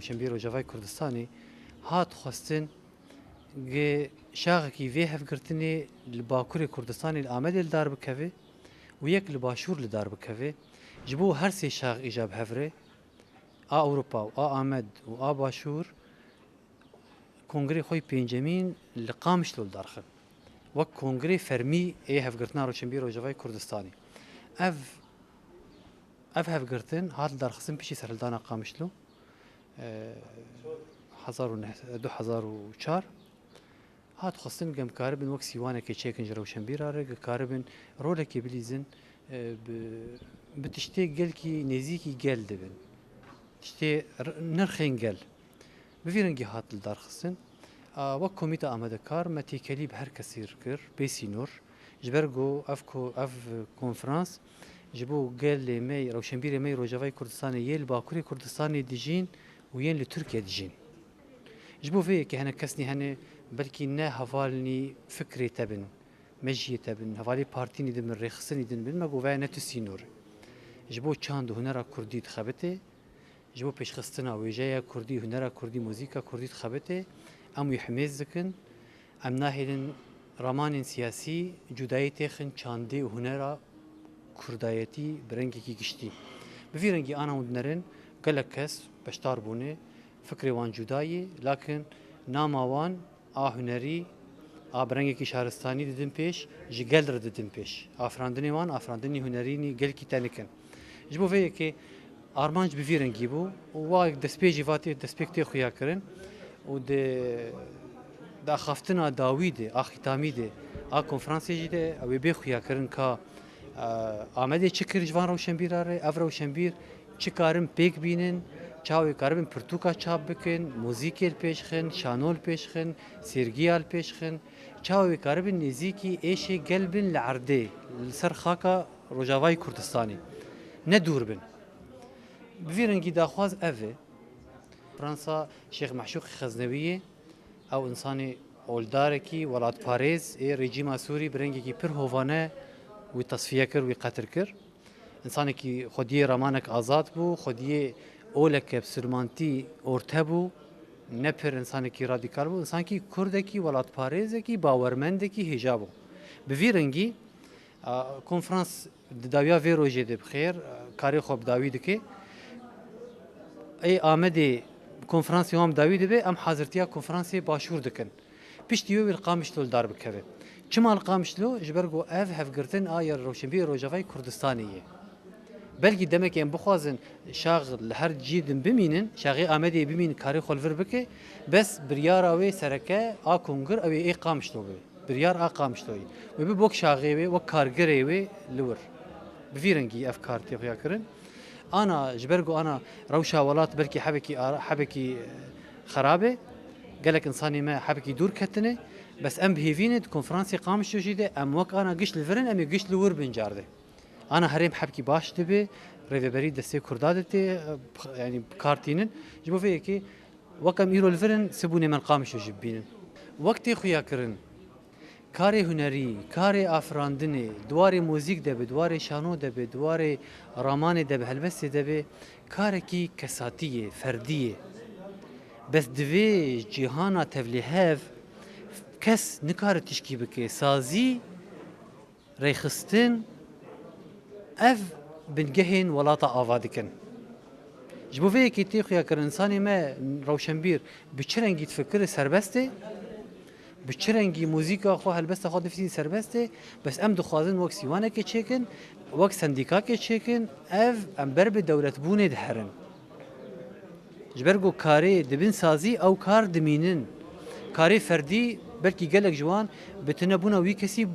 روشنبیر روجاوای کردستانی هات خواستن گ شاغ کی وی هفگرتنی لباکور کردستانی آمد دار بکوی و یک لباشور لدار بکوی جبو هر سه شاغ ایجاب هفره اروپا و آمد و باشور کنگره خوی پنجمین لقامش لول دارخن و کنگره فرمی ای هفگرتنا روشنبیر روجاوای کردستانی اف هفگرتن هات دارخسن پیشی سرلدانا قامشلو 2004 هات خواستن گم کاربن وقت سیوانه که چیکن روشنبیر آره کاربن روله که بلیزن بتشتی گل کی نزیکی گل دبن تشتی نرخین گل بفیرنگی هات دار خواستن و کمیته آمده کار متی کلیب هر کسی کر بیسی نور جبرگو اف کنفرانس جبو گل می روشنبیر می روجاوای کردستان یل باکوری کردستان دیجین وين لتركيا دجين جبو في كي هنا كسني هنا بلكي نا هفالني فكري تبن مجي تبن هفالي بارتيني دم الرخصني دم بن ما جوفا نتسينور جبو تشاندو هنرا كردي تخبته جبو بيش خستنا ويجايا كردي هنرا كردي موزيكا كردي تخبته ام يحميز ذكن ام ناهلن رمان سياسي جداي تخن تشاندي وهنرا كردايتي برنجي كي گشتي بفيرنجي انا ودنرن قالك كس بشتار بونه فكري وان جدايي لكن ناما وان هنري برنگي كي شهرستاني ددن پیش جي قلر ددن پیش افراندني وان افراندني هنريني قل كي تانكن جبو في كي ارمانج بفيرنجي بو و دسبيجي فاتي دسبيكتي خويا كرن و دا خفتنا داويد اختامي دي كونفرنسي جي دي او بي خويا كرن كا آمده چكر جوان روشنبير اره اف روشنبير چیکارم پیک بینن چاوی کاربن پرتوکا چاپ بکن موزیکل پیشخن شانول پیشخن سرگیال پیشخن چاوی کاربن نزیکی ایشی قلبن لعرده لسر خاکا روجاوای کردستانی ندور بن بفیرنگی داخواز اوه فرانسا شیخ معشوق خزنویه او انسانی اولداره کی ولاد پاریز ای رژیم سوری برنگی کی پر هوانه و تصفیه کر و قتل کر انسانی که خودی رمانک آزاد بو خودی اولک بسرمانتی ارته بو نپر انسانی که رادیکال بو انسانی که کرده کی ولاد پاریزه کی باورمنده کی هجابو بویرنگی کنفرانس داویا وی روژه ده بخیر کاری خوب داوید که ای آمده کنفرانسی هم داوید به ام حاضرتیا کنفرانسی باشور دکن پیشتیو القامشلو دار بکوه چما القامشلو جبرگو اف هفگرتن آیا روشنبیر روجاوای کردستانیه بلکه demek en بخوازن شاغل هر جیدن بمینن شاغی آمده بمین کاری خلفر بکه بس بریار اوی سرکه کنگر اوی ای قامشلو به بریار قامشلوی و بی بوک شاغی و کارگری و لور بفیرنگی افکار تیغیا کرن انا جبرگو انا روشا ولات بلکه حبکی خرابه قالك انساني ما حبكي دور كتنه بس ام بهيفيند كونفرنسي قامشو جيده ام وك انا قش لفرن ام قش لور بنجارده انا هريم حبكي باش تبي ريفبري دسي كردادتي يعني كارتينن جبو في كي وكم يرو الفرن سبوني من قامشو جبينن وقتي خويا كرن كاري هنري كاري افراندني دواري موزيك دبي دواري شانو دبي دواري رامان دبي هلبس دبي كاركي كساتيه فرديه بس دوی جهانا تبلیغ کس نکار تشکی بکه سازی ریخستن اف بنگهین ولاتا آوادکن جبو وی کی تیخیا کر انسانی ما روشنبیر بچرنگی تفکر سربسته بچرنگی موزیکا خو هلبسته خو نفسی سربسته بس ام دخوازن وقت سیوانه که چیکن وقت سندیکا که چیکن اف ام برب دولت بونه دهرن جبرگو کاری دبن سازی او کار دمینن کاری فردی بلکی گلک جوان بتنه بونا وی کسی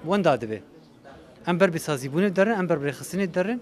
وان داده به ام بر بسازی بونه درن ام بر بخصنی درن